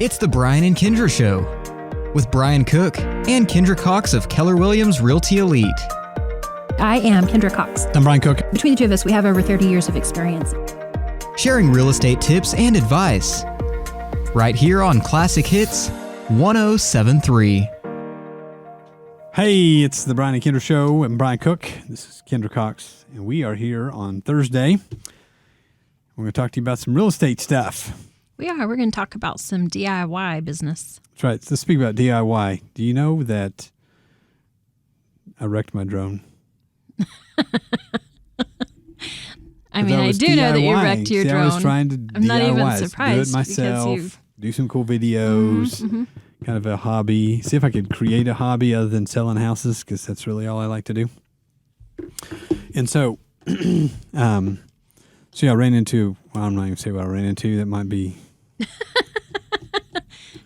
It's the Brian and Kindra Show with Brian Cook and Kindra Cox of Keller Williams Realty Elite. I am Kindra Cox. I'm Brian Cook. Between the two of us, we have over 30 years of experience. Sharing real estate tips and advice. Right here on Classic Hits 1073. Hey, it's the Brian and Kindra Show. I'm Brian Cook. This is Kindra Cox, and we are here on Thursday. We're going to talk to you about some real estate stuff. We are. We're going to talk about some DIY business. That's right. Let's speak about DIY. Do you know that I wrecked my drone? I mean, I do know that you wrecked your drone. I was trying to I'm not even DIY, surprised. do it myself, do some cool videos, kind of a hobby. See if I could create a hobby other than selling houses, because that's really all I like to do. And so, I ran into, well, I'm not even going to say what I ran into. That might be.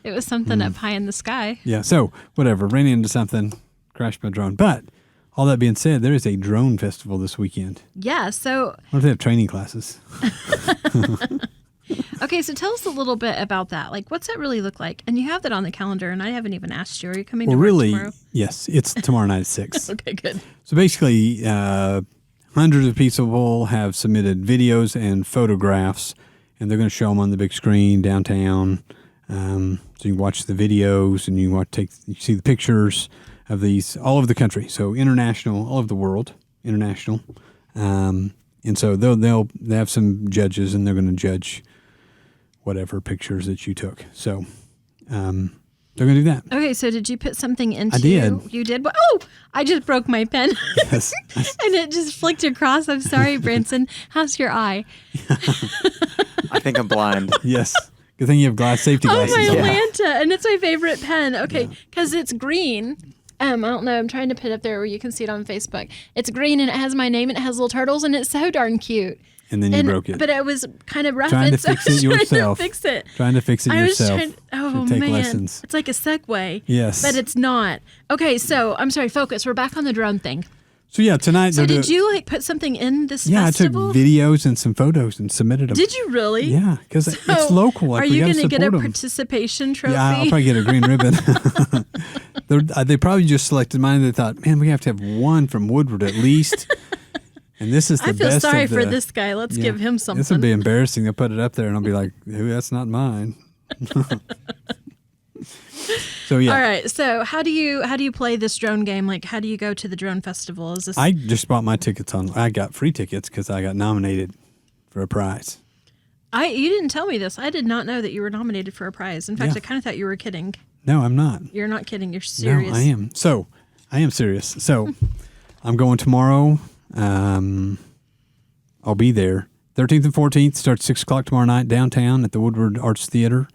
It was something up high in the sky. Yeah, so whatever. Ran into something, crashed my drone. But all that being said, there is a drone festival this weekend. Yeah, so. What if they have training classes? Okay, so tell us a little bit about that. Like, what's that really look like? And you have that on the calendar, and I haven't even asked you. Are you coming to work tomorrow? Yes, it's tomorrow night at 6. Okay, good. So basically, hundreds of people have submitted videos and photographs, and they're going to show them on the big screen downtown. So you can watch the videos, and you see the pictures of these all over the country. So international, all over the world, international. And so they'll have some judges, and they're going to judge whatever pictures that you took. So they're going to do that. Okay, so did you put something into? I did. You did? Oh, I just broke my pen. Yes. And it just flicked across. I'm sorry, Branson. How's your eye? I think I'm blind. Yes. Good thing you have safety glasses. Oh, my on. Lanta. And it's my favorite pen. Okay, because it's green. I don't know. I'm trying to put it up there where you can see it on Facebook. It's green, and it has my name, and it has little turtles, and it's so darn cute. And then you broke it. But it was kind of rough. Trying to fix it yourself. Trying to fix it yourself. Take man. Lessons. It's like a Segway. Yes. But it's not. Okay, so I'm sorry, focus. We're back on the drone thing. So yeah, tonight. So did you put something in this festival? festival? I took videos and some photos and submitted them. Did you really? Yeah, because it's local. Like, are you going to get a participation trophy? Yeah, I'll probably get a green ribbon. They probably just selected mine. They thought, man, we have to have one from Woodward at least. And this is the best. I feel sorry for this guy. Let's give him something. This would be embarrassing. They'll put it up there, and I'll be like, that's not mine. So yeah. All right. So how do you play this drone game? Like, how do you go to the drone festival? Is this? I just bought my tickets on. I got free tickets because I got nominated for a prize. You didn't tell me this. I did not know that you were nominated for a prize. In fact, I kind of thought you were kidding. No, I'm not. You're not kidding. You're serious. No, I am. So I am serious. So I'm going tomorrow. I'll be there. 13th and 14th starts 6 o'clock tomorrow night downtown at the Woodward Arts Theater.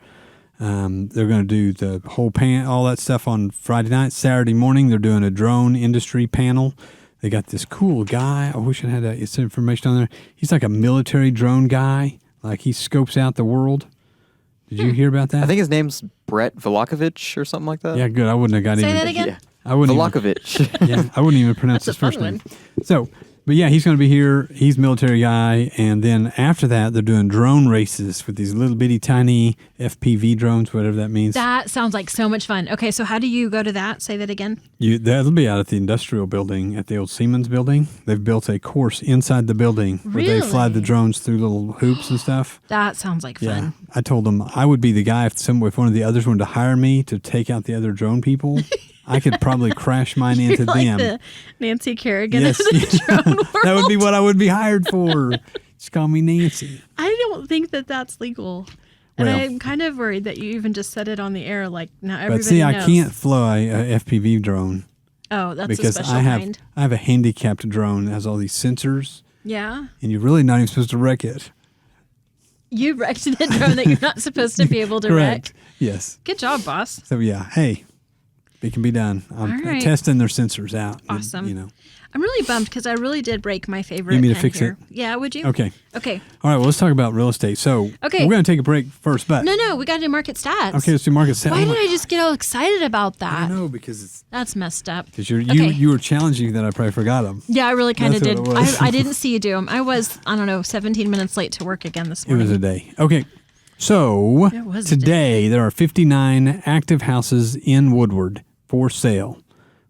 They're going to do the whole all that stuff on Friday night. Saturday morning, they're doing a drone industry panel. They got this cool guy. I wish I had this information on there. He's like a military drone guy. Like, he scopes out the world. Did you hear about that? I think his name's Brett Volakovich or something like that. Yeah, good. I wouldn't have got Say even. that again? Yeah. I wouldn't Volakovich. Yeah, I wouldn't even pronounce his first name. So, but yeah, he's going to be here. He's a military guy. And then after that, they're doing drone races with these little bitty tiny FPV drones, whatever that means. That sounds like so much fun. Okay, so how do you go to that? Say that again. That'll be out at the industrial building, at the old Siemens building. They've built a course inside the building where they fly the drones through little hoops and stuff. That sounds like fun. Yeah, I told them I would be the guy if one of the others wanted to hire me to take out the other drone people. I could probably crash mine into like them. The Nancy Kerrigan Yes, of the drone world. That would be what I would be hired for. Just call me Nancy. I don't think that that's legal. And I'm kind of worried that you even just said it on the air, like now everybody knows. But see, I can't fly a FPV drone. Oh, that's because a special kind. I have a handicapped drone that has all these sensors. Yeah. And you're really not even supposed to wreck it. You wrecked a drone that you're not supposed to be able to Correct. wreck. Yes. Good job, boss. So yeah, hey, it can be done. I'm testing their sensors out. Awesome. And, I'm really bummed because I really did break my favorite You need me to pen fix here. it? Yeah, would you? Okay. Okay. All right, well, let's talk about real estate. So we're going to take a break first, but... No, we got to do market stats. Okay, let's do market stats. Why did I just get all excited about that? I don't know, because it's... That's messed up. Because you were challenging that I probably forgot them. Yeah, I really kind of did. I I didn't see you do them. I was, 17 minutes late to work again this It morning. was a day. Okay. So There was a today there are 59 active houses in Woodward for sale.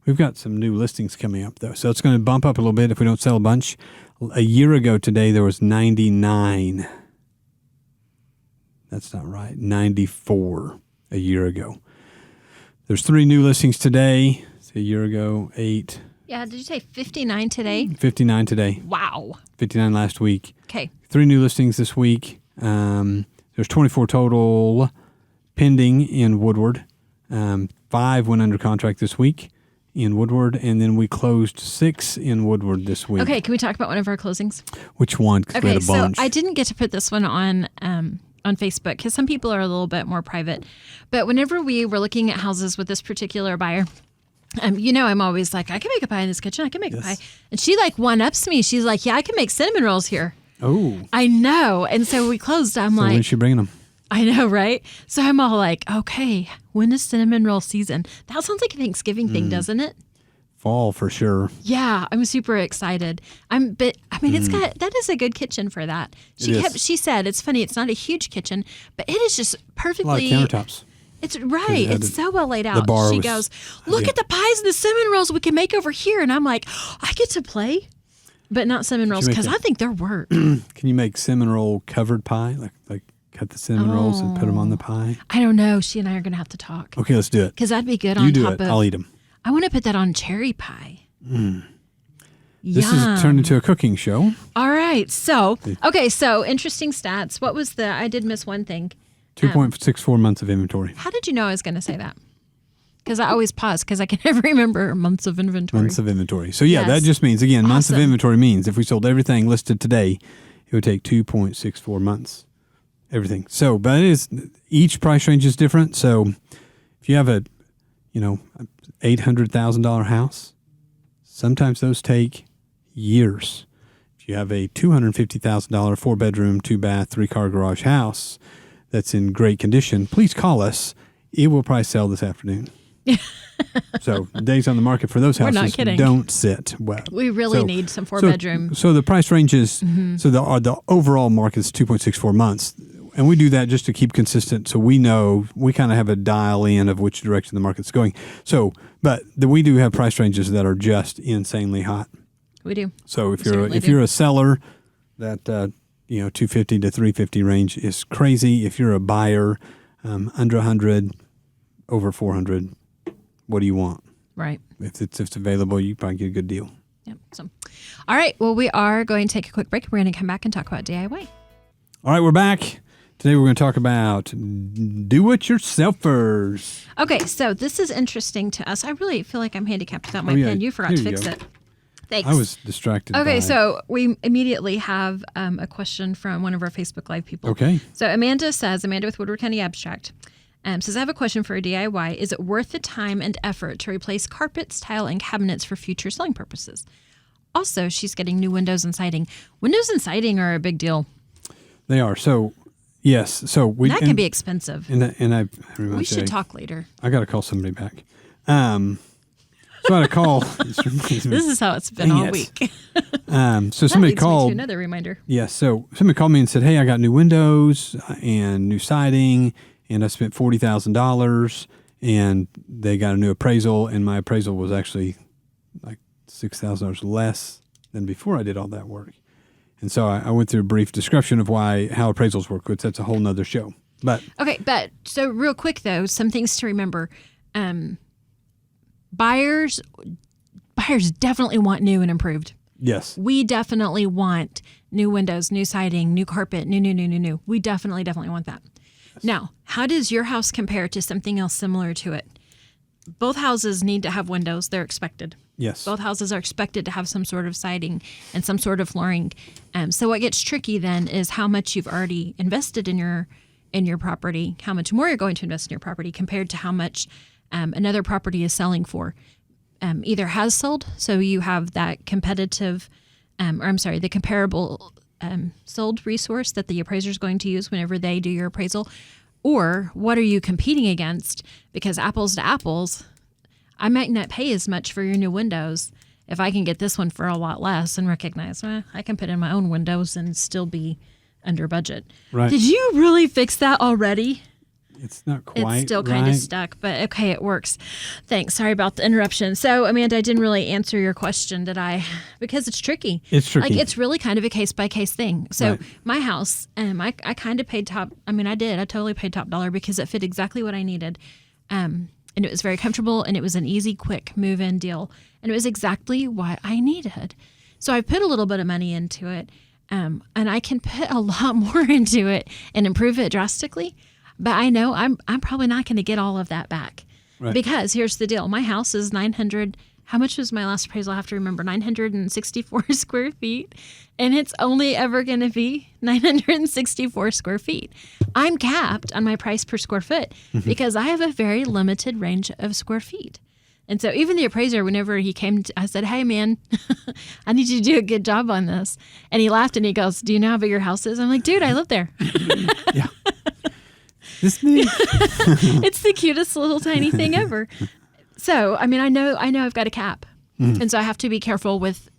We've got some new listings coming up, though, so it's going to bump up a little bit if we don't sell a bunch. A year ago today, there was 99. That's not right. 94 a year ago. There's 3 new listings today. So a year ago, 8. Yeah, did you say 59 today? 59 today. Wow. 59 last week. Okay. 3 new listings this week. There's 24 total pending in Woodward. 5 went under contract this week in Woodward, and then we closed 6 in Woodward this week. Okay, can we talk about one of our closings? Which one? 'Cause we Okay, had a so bunch. I didn't get to put this one on Facebook because some people are a little bit more private. But whenever we were looking at houses with this particular buyer, I'm always like, I can make a pie in this kitchen. I can make a pie. And she like one-ups me. She's like, yeah, I can make cinnamon rolls here. Oh. I know. And so we closed. I'm So like, when's she bringing them? I know, right? So I'm all like, okay, when is cinnamon roll season? That sounds like a Thanksgiving thing, doesn't it? Fall for sure. Yeah, I'm super excited. It's got that is a good kitchen for that. She said it's funny, it's not a huge kitchen, but it is just A lot perfectly of countertops. It's right. had It's so well laid out. bar She was goes, look at the pies and the cinnamon rolls we can make over here. And I'm like, I get to play, but not cinnamon rolls make because that? I think they're work. Can you make cinnamon roll covered pie? Like cut the cinnamon rolls and put them on the pie? I don't know. She and I are going to have to talk Okay, let's do it. because that'd be good You on do top it. of. I'll eat them. I want to put that on cherry pie. This is turned into a cooking show. All right. So, interesting stats. What was I did miss one thing. 2.64 months of inventory. How did you know I was going to say that? Because I always pause because I can never remember months of inventory. Months of inventory. So yeah, Yes. that just means, again, months of Awesome. inventory means if we sold everything listed today, it would take 2.64 months. Everything. So, but each price range is different. So if you have a $800,000 house, sometimes those take years. If you have a $250,000 4-bedroom, 2-bath, 3-car garage house that's in great condition, please call us. It will probably sell this afternoon. So days on the market for those We're not houses kidding. don't sit well. We really need some 4-bedroom. So the price range is so the overall market is 2.64 months, and we do that just to keep consistent. So we know we kind of have a dial in of which direction the market's going. So, but we do have price ranges that are just insanely hot. We do. So if Certainly you're do. a seller, that 250 to 350 range is crazy. If you're a buyer, under 100, over 400, what do you want? Right. If it's available, you probably get a good deal. Yep. So, all right. Well, we are going to take a quick break. We're going to come back and talk about DIY. All right, we're back. Today we're going to talk about do-it-yourselfers. Okay. So this is interesting to us. I really feel like I'm handicapped without my Oh, yeah. pen. You forgot Here to you fix go. it. Thanks. I was distracted. Okay, by- so we immediately have a question from one of our Facebook Live people. Okay. So Amanda with Woodward County Abstract, says, I have a question for a DIY. Is it worth the time and effort to replace carpets, tile, and cabinets for future selling purposes? Also, she's getting new windows and siding. Windows and siding are a big deal. They are. So, yes. So we That can be expensive. And I We should talk later. I got to call somebody back. So I had a call. This is how it's been Dang all it. week. So somebody Leads me to called. another reminder. Yes. So somebody called me and said, "Hey, I got new windows and new siding, and I spent $40,000, and they got a new appraisal, and my appraisal was actually like $6,000 less than before I did all that work." And so I went through a brief description of how appraisals work, which that's a whole nother show. But Okay, but so real quick though, some things to remember. Buyers definitely want new and improved. yes, We definitely want new windows, new siding, new carpet, new. We definitely want that. Now, how does your house compare to something else similar to it? Both houses need to have windows. They're expected. yes, Both houses are expected to have some sort of siding and some sort of flooring. So what gets tricky then is how much you've already invested in your property, how much more you're going to invest in your property compared to how much another property is selling for. Either has sold, so you have that competitive, the comparable sold resource that the appraiser is going to use whenever they do your appraisal, or what are you competing against? Because apples to apples, I might not pay as much for your new windows if I can get this one for a lot less and recognize, I can put in my own windows and still be under budget. Right. Did you really fix that already? It's not quite It's still kind of stuck, but okay, it works. Thanks. Sorry about the interruption. So, Amanda, I didn't really answer your question, did I? Because it's tricky. It's tricky. Like, it's really kind of a case-by-case thing. So, Right. my house, I kind of paid I totally paid top dollar because it fit exactly what I needed. And it was very comfortable, and it was an easy, quick move-in deal. And it was exactly what I needed. So, I put a little bit of money into it, and I can put a lot more into it and improve it drastically. But I know I'm probably not going to get all of that back. Right. Because here's the deal. My house is 900. How much was my last appraisal? I have to remember. 964 square feet. And it's only ever going to be 964 square feet. I'm capped on my price per square foot because I have a very limited range of square feet. And so even the appraiser, whenever he came, I said, hey, man, I need you to do a good job on this. And he laughed and he goes, do you know how big your house is? I'm like, dude, I live there. Yeah. This me. It's the cutest little tiny thing ever. So, I know I've got a cap. And so I have to be careful with,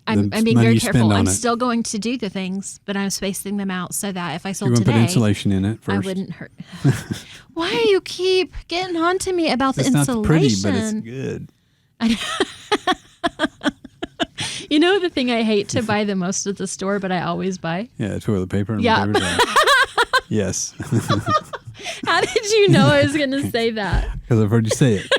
I'm being very careful. I'm still going to do the things, but I'm spacing them out so that if I sold You're going to today, put insulation in it first. I wouldn't hurt. Why do you keep getting on to me about the insulation? Not pretty, but it's good. You know the thing I hate to buy the most at the store, but I always buy? Yeah, toilet paper and Yeah. paper towel. Yes. How did you know I was going to say that? Because I've heard you say it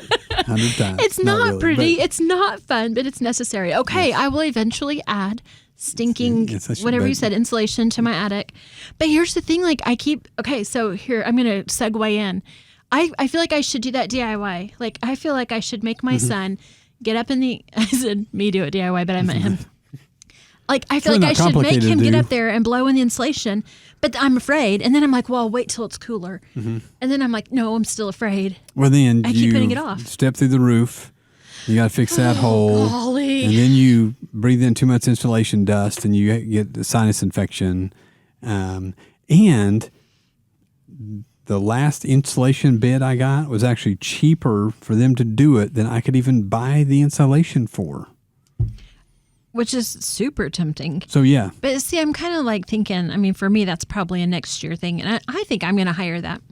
100 times. It's not really, pretty. but- It's not fun, but it's necessary. Okay, I will eventually add stinking, Yes, that's your whatever you bed. said, insulation to my attic. But here's the thing, okay, so here, I'm going to segue in. I feel like I should do that DIY. Like, I feel like I should make my son get up I said me do it DIY, but I meant him. Like, I feel Really like I not should make complicated him to get do. up there and blow in the insulation, but I'm afraid. And then I'm like, well, I'll wait till it's cooler. And then I'm like, no, I'm still afraid. Well, then I keep putting it off. step through the roof. You got to fix that hole. golly. And then you breathe in too much insulation dust and you get the sinus infection. And the last insulation bid I got was actually cheaper for them to do it than I could even buy the insulation for. Which is super tempting. So, yeah. But see, I'm kind of like thinking, for me, that's probably a next year thing. And I think I'm going to hire that.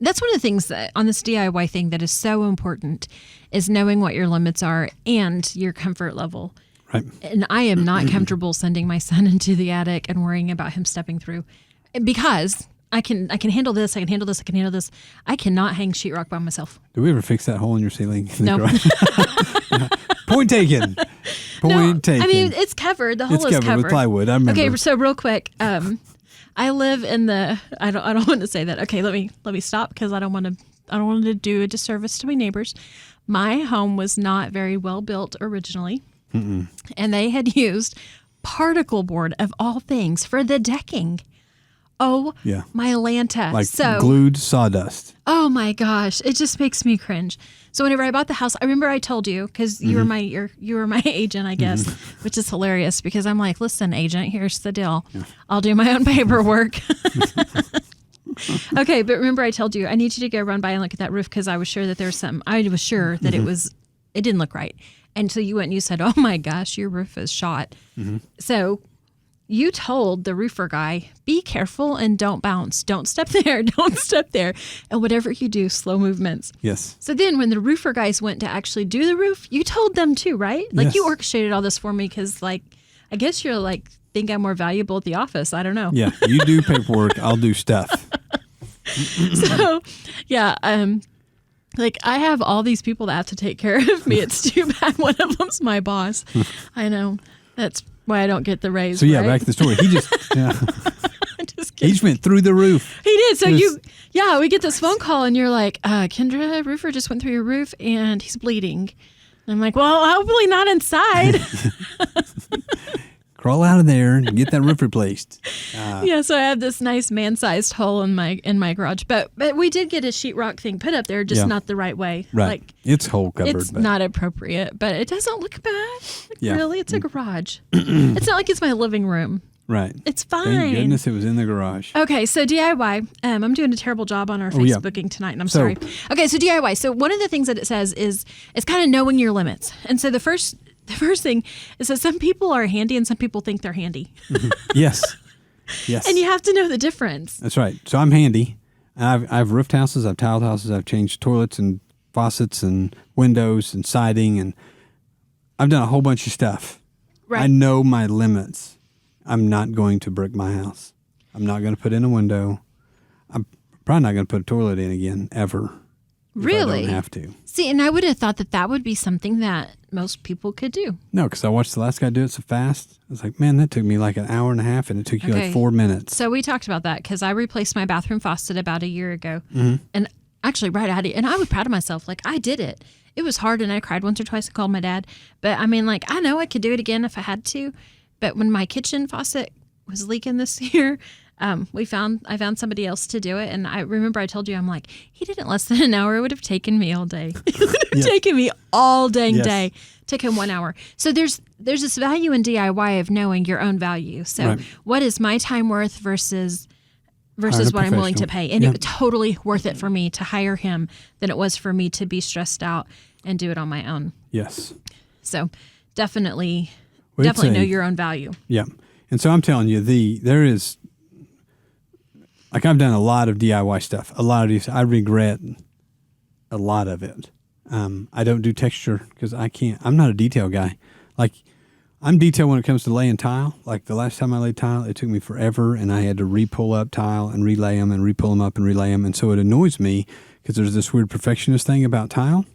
That's one of the things that on this DIY thing that is so important is knowing what your limits are and your comfort level. Right. And I am not comfortable sending my son into the attic and worrying about him stepping through because I can handle this. I can handle this. I can handle this. I cannot hang sheetrock by myself. Did we ever fix that hole in your ceiling? in the No. garage? Point taken. Point taken. It's covered. The hole It's is covered with plywood. I remember. Okay, so real quick, I live in the. I don't want to say that. Okay, let me stop because I don't want to do a disservice to my neighbors. My home was not very well built originally, and they had used particle board of all things for the decking. Oh, Yeah. my Lanta. Like so, glued sawdust. oh my gosh, it just makes me cringe. So whenever I bought the house, I remember I told you because you were my agent, I guess, which is hilarious because I'm like, listen, agent, here's the deal. I'll do my own paperwork. Okay, but remember I told you I need you to go run by and look at that roof because I was sure that there's something. I was sure that it didn't look right, and so you went and you said, oh my gosh, your roof is shot. So you told the roofer guy, be careful and don't bounce. Don't step there. Don't step there. And whatever you do, slow movements. Yes. So then when the roofer guys went to actually do the roof, you told them too, right? Like Yes. you orchestrated all this for me because I guess you're like, think I'm more valuable at the office. I don't know. Yeah. You do paperwork. I'll do stuff. So, yeah, I have all these people that have to take care of me. It's too bad one of them's my boss. I know. That's why I don't get the raise. So, yeah, right? back to the story. He just Just he kidding. just went through the roof. He did. So Just- we get this phone call and you're like, Kindra, roofer just went through your roof and he's bleeding. And I'm like, well, hopefully not inside. Crawl out of there and get that roof replaced. Yeah, so I have this nice man-sized hole in my garage, but we did get a sheetrock thing put up there, just Yeah. not the right way. Right. Like It's hole covered. it's but not appropriate, but it doesn't look bad. Like, Yeah. really, it's a garage. It's not like it's my living room. Right. It's fine. Thank goodness it was in the garage. Okay, so DIY. I'm doing a terrible job on our yeah. Facebooking tonight, and I'm So- sorry. Okay, so DIY. So one of the things that it says is it's kind of knowing your limits. And so the first thing is that some people are handy and some people think they're handy. Yes. Yes. And you have to know the difference. That's right. So I'm handy. I've roofed houses, I've tiled houses, I've changed toilets and faucets and windows and siding, and I've done a whole bunch of stuff. Right. I know my limits. I'm not going to brick my house. I'm not going to put in a window. I'm probably not going to put a toilet in again, ever. Really? I don't have to. See, and I would have thought that would be something that most people could do. No, because I watched the last guy do it so fast. I was like, man, that took me like an hour and a half, and it took you like 4 minutes. So we talked about that because I replaced my bathroom faucet about a year ago. Mm-hmm. And actually right out of, and I was proud of myself. Like, I did it. It was hard, and I cried once or twice and called my dad. But I mean, like, I know I could do it again if I had to. But when my kitchen faucet was leaking this year, I found somebody else to do it. And I remember I told you, I'm like, he did it less than an hour. It would have taken me all day. It would have taken me all dang day. Took him 1 hour. So there's this value in DIY of knowing your own value. So what is my time worth versus what I'm willing to pay? And it was totally worth it for me to hire him than it was for me to be stressed out and do it on my own. Yes. So definitely know your own value. Yeah. And so I'm telling you, there is, like, I've done a lot of DIY stuff. A lot of these, I regret a lot of it. I don't do texture because I'm not a detail guy. Like, I'm detailed when it comes to laying tile. Like, the last time I laid tile, it took me forever, and I had to re-pull up tile and relay them and re-pull them up and relay them. And so it annoys me because there's this weird perfectionist thing about tile.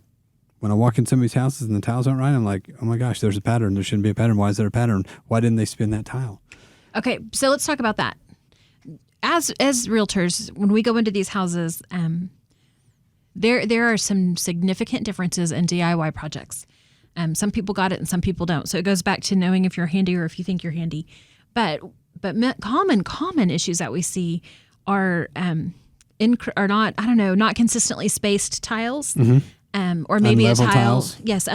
When I walk in somebody's houses and the tiles aren't right, I'm like, oh my gosh, there's a pattern. There shouldn't be a pattern. Why is there a pattern? Why didn't they spin that tile? Okay, so let's talk about that. As realtors, when we go into these houses, there are some significant differences in DIY projects. Some people got it and some people don't. So it goes back to knowing if you're handy or if you think you're handy. But common issues that we see are not consistently spaced tiles. Mm-hmm. Or maybe unlevel a tile. Tiles. Yes,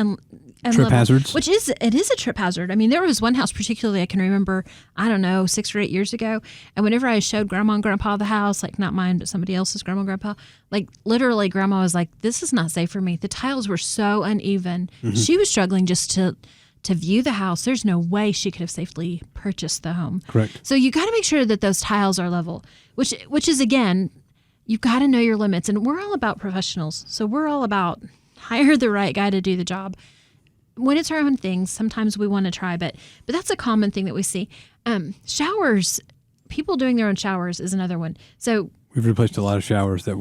trip hazards. It is a trip hazard. I mean, there was one house particularly I can remember, 6 or 8 years ago, and whenever I showed Grandma and Grandpa the house, like not mine, but somebody else's Grandma and Grandpa, like literally Grandma was like, this is not safe for me. The tiles were so uneven. Mm-hmm. She was struggling just to view the house. There's no way she could have safely purchased the home. Correct. So you got to make sure that those tiles are level, which is, again, you've got to know your limits. And we're all about professionals. So we're all about hire the right guy to do the job. When it's our own things, sometimes we want to try, but that's a common thing that we see. Showers, people doing their own showers is another one. So we've replaced a lot of showers that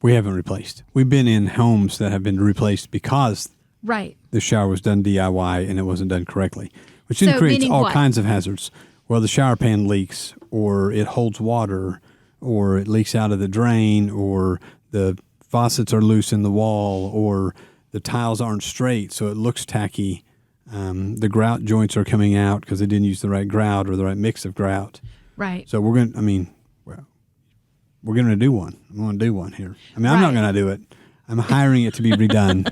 we haven't replaced. We've been in homes that have been replaced because the shower was done DIY and it wasn't done correctly, which then creates all kinds of hazards. Well, the shower pan leaks, or it holds water, or it leaks out of the drain, or the faucets are loose in the wall, or the tiles aren't straight, so it looks tacky. The grout joints are coming out because they didn't use the right grout or the right mix of grout. Right. So we're going to do one. I'm going to do one here. I'm not going to do it. I'm hiring it to be redone.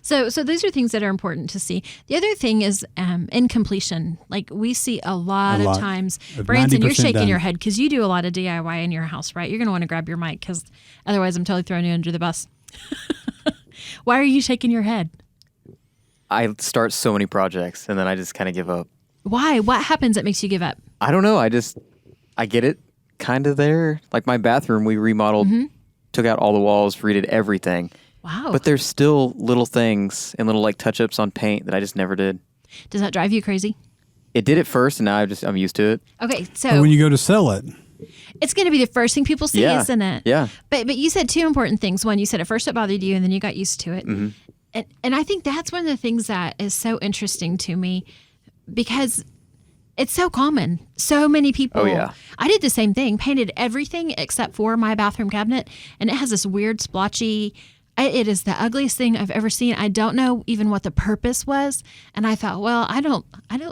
So those are things that are important to see. The other thing is incompletion. Like, we see a lot of times. Branson, you're shaking your head because you do a lot of DIY in your house, right? You're going to want to grab your mic because otherwise I'm totally throwing you under the bus. Why are you shaking your head? I start so many projects and then I just kind of give up. Why? What happens that makes you give up? I don't know. I get it kind of there. Like my bathroom, we remodeled, took out all the walls, redid everything. Wow. But there's still little things and little like touch-ups on paint that I just never did. Does that drive you crazy? It did at first and now I'm used to it. Okay, so but when you go to sell it, it's going to be the first thing people see, isn't it? Yeah. But you said two important things. One, you said at first it bothered you and then you got used to it. Mm-hmm. And I think that's one of the things that is so interesting to me because it's so common. So many people. Oh, yeah. I did the same thing, painted everything except for my bathroom cabinet, and it has this weird splotchy. It is the ugliest thing I've ever seen. I don't know even what the purpose was. And I thought, well, I don't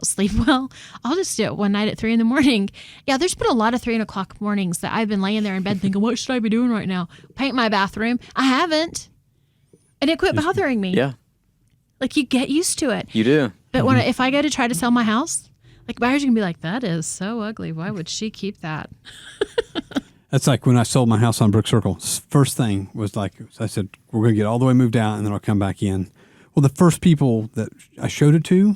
sleep well. I'll just do it one night at 3 a.m. Yeah, there's been a lot of 3 o'clock mornings that I've been laying there in bed thinking, what should I be doing right now? Paint my bathroom. I haven't. And it quit bothering me. Yeah. Like, you get used to it. You do. But if I go to try to sell my house, like, buyers are going to be like, that is so ugly. Why would she keep that? That's like when I sold my house on Brook Circle. First thing was like, I said, we're going to get all the way moved out and then I'll come back in. Well, the first people that I showed it to,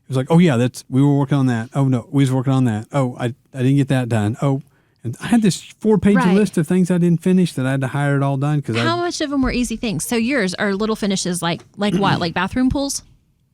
it was like, oh yeah, we were working on that. Oh no, we was working on that. Oh, I didn't get that done. Oh, and I had this 4-page Right. list of things I didn't finish that I had to hire it all done because How much of them were easy things? So yours are little finishes like what? Like bathroom pools?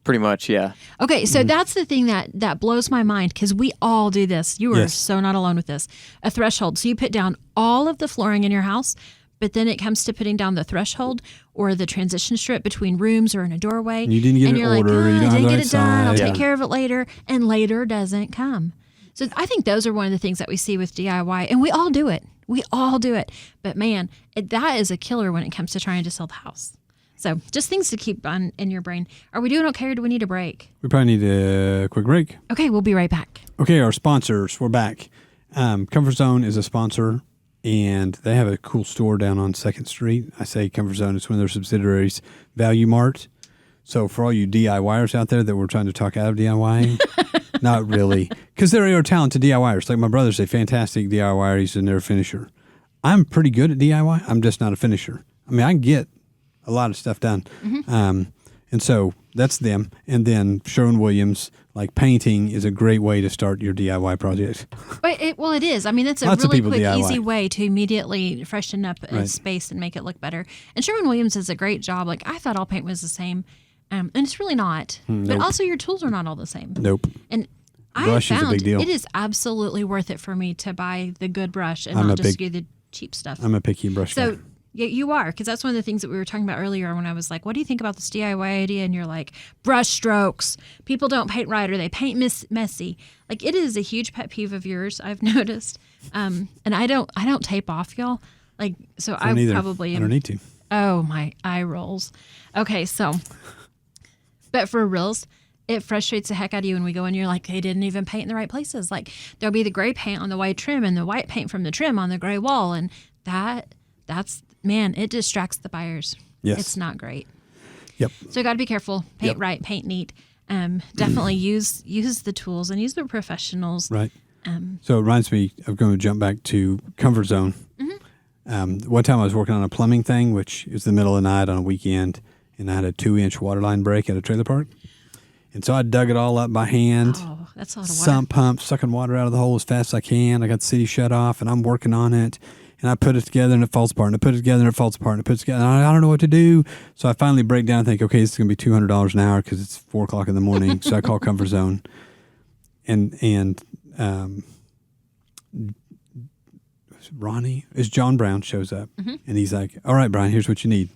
Pretty much, yeah. Okay, so that's the thing that blows my mind because we all do this. You are Yes. so not alone with this. A threshold. So you put down all of the flooring in your house, but then it comes to putting down the threshold or the transition strip between rooms or in a doorway. You didn't get and an you're order, Like, you don't I have didn't the get right it done. I'll size. take Yeah. care of it later. And later doesn't come. So I think those are one of the things that we see with DIY. And we all do it. We all do it. But man, that is a killer when it comes to trying to sell the house. So just things to keep on in your brain. Are we doing okay or do we need a break? we probably need a quick break. Okay, we'll be right back. Okay, our sponsors, we're back. Comfort Zone is a sponsor, and they have a cool store down on 2nd Street. I say Comfort Zone, it's one of their subsidiaries, Value Mart. So for all you DIYers out there that were trying to talk out of DIYing, not really, because there are talented DIYers. Like my brother's a fantastic DIYer. He's a never finisher. I'm pretty good at DIY. I'm just not a finisher. I mean, I can get a lot of stuff done. And so that's them. And then Sherwin-Williams, like painting is a great way to start your DIY project. But it is. I mean, that's a Lots of really people quick, DIY. easy way to immediately freshen up a Right. space and make it look better. And Sherwin-Williams does a great job. Like, I thought all paint was the same, and it's really not. But Nope. also, your tools are not all the same. Nope. And I Brush is a found big deal. it is absolutely worth it for me to buy the good brush and I'm not a just big- get the cheap stuff. I'm a picky brush guy. So yeah, you are, because that's one of the things that we were talking about earlier when I was like, what do you think about this DIY idea? And you're like, brush strokes. People don't paint right or they paint messy. Like, it is a huge pet peeve of yours, I've noticed. And I don't tape off, y'all. Like, so I don't either. probably I am. don't need to. Oh, my eye rolls. Okay, so, but for reals, it frustrates the heck out of you when we go and you're like, they didn't even paint in the right places. Like, there'll be the gray paint on the white trim and the white paint from the trim on the gray wall. And that's, man, it distracts the buyers. Yes. It's not great. Yep. So you got to be careful. Paint Yep. right, paint neat. Definitely use the tools and use the professionals. Right. So it reminds me, I'm going to jump back to Comfort Zone. One time I was working on a plumbing thing, which is the middle of the night on a weekend, and I had a 2-inch water line break at a trailer park. And so I dug it all up by hand. Oh, that's a lot of water. Sump pump, sucking water out of the hole as fast as I can. I got the city shut off, and I'm working on it. And I put it together, and it falls apart. And I put it together, and it falls apart. And I put it together, and I don't know what to do. So I finally break down and think, okay, this is going to be $200 an hour because it's 4 o'clock in the morning. So I call Comfort Zone, and Ronnie, is John Brown shows up, and he's like, all right, Brian, here's what you need.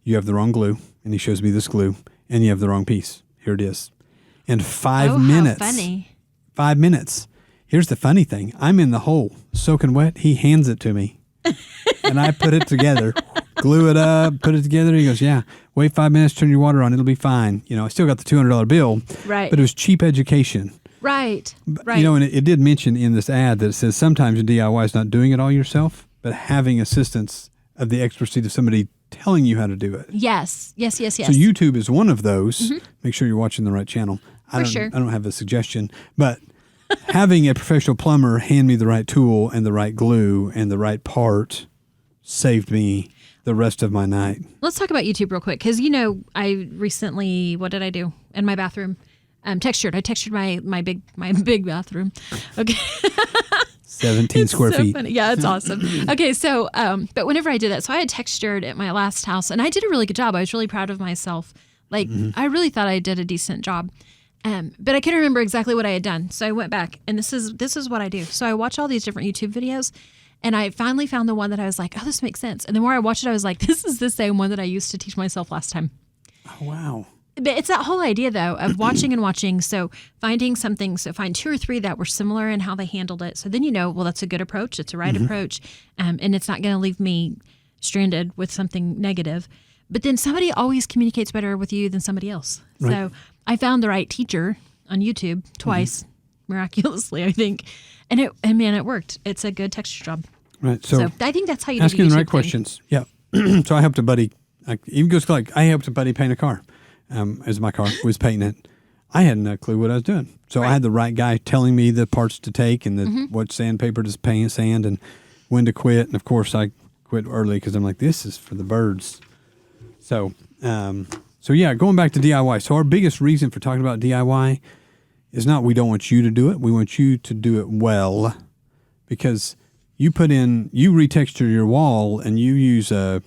You have the wrong glue, and he shows me this glue, and you have the wrong piece. Here it is. In 5 Oh, minutes. how funny. 5 minutes. Here's the funny thing. I'm in the hole, soaking wet. He hands it to me. And I put it together, glue it up, put it together. He goes, yeah, wait 5 minutes, turn your water on. It'll be fine. You know, I still got the $200 bill. Right. But it was cheap education. Right. Right. You know, and it did mention in this ad that it says sometimes in DIY is not doing it all yourself, but having assistance of the expertise of somebody telling you how to do it. Yes. Yes. So YouTube is one of those. Mm-hmm. Make sure you're watching the right channel. I sure. don't have a suggestion, but having a professional plumber hand me the right tool and the right glue and the right part saved me the rest of my night. Let's talk about YouTube real quick because I recently, what did I do in my bathroom? Textured. I textured my big bathroom. Okay. 17 square feet. Funny. Yeah, it's awesome. Okay, so but whenever I did that, so I had textured at my last house, and I did a really good job. I was really proud of myself. Like I really thought I did a decent job. But I couldn't remember exactly what I had done. So I went back, and this is what I do. So I watch all these different YouTube videos, and I finally found the one that I was like, oh, this makes sense. And the more I watched it, I was like, this is the same one that I used to teach myself last time. Oh, wow. But it's that whole idea, though, of watching and watching. So finding something, so find 2 or 3 that were similar in how they handled it. So then well, that's a good approach. It's a right approach. And it's not going to leave me stranded with something negative. But then somebody always communicates better with you than somebody else. Right. So I found the right teacher on YouTube twice, miraculously, I think. And man, it worked. It's a good texture job. Right. So I think that's how you do asking the the YouTube right thing. questions. Yeah. So I helped a buddy. Even goes like I helped a buddy paint a car. As my car was painting it, I had no clue what I was doing. So I had the right guy telling me the parts to take and what sandpaper to paint, sand, and when to quit. And of course, I quit early because I'm like, this is for the birds. So yeah, going back to DIY. So our biggest reason for talking about DIY is not we don't want you to do it. We want you to do it well, because you retexture your wall and you use a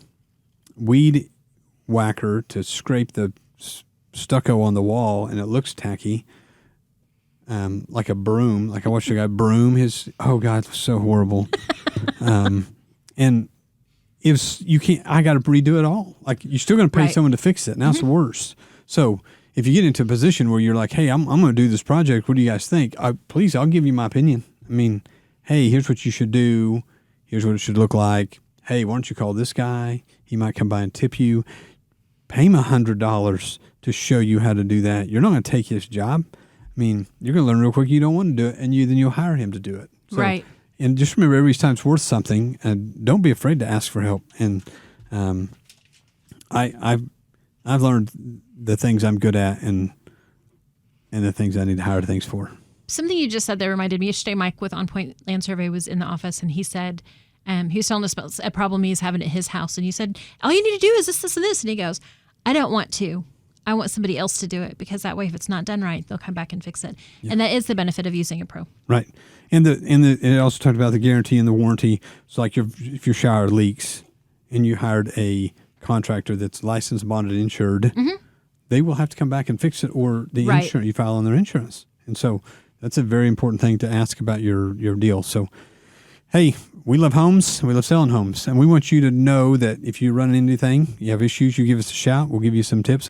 weed whacker to scrape the stucco on the wall, and it looks tacky, like a broom. Like I watched a guy broom his. Oh God, it was so horrible. And if you can't, I got to redo it all. Like you're still going to pay someone to fix it. Now it's worse. So if you get into a position where you're like, hey, I'm going to do this project. What do you guys think? Please, I'll give you my opinion. I mean, hey, here's what you should do. Here's what it should look like. Hey, why don't you call this guy? He might come by and tip you. Pay him $100 to show you how to do that. You're not going to take his job. I mean, you're going to learn real quick you don't want to do it, and then you'll hire him to do it. So, right. And just remember, every time's worth something, and don't be afraid to ask for help. And I've learned the things I'm good at and the things I need to hire things for. Something you just said there reminded me. Yesterday, Mike with On Point Land Survey was in the office, and he said, he was telling us about a problem he's having at his house. And he said, all you need to do is this, this, and this. And he goes, I don't want to. I want somebody else to do it, because that way, if it's not done right, they'll come back and fix it. Yeah. And that is the benefit of using a pro. Right. And it also talked about the guarantee and the warranty. So like if your shower leaks and you hired a contractor that's licensed, bonded, insured, they will have to come back and fix it, or the insurance, you file on their insurance. And so that's a very important thing to ask about your deal. So, hey, we love homes. We love selling homes. And we want you to know that if you run into anything, you have issues, you give us a shout. We'll give you some tips.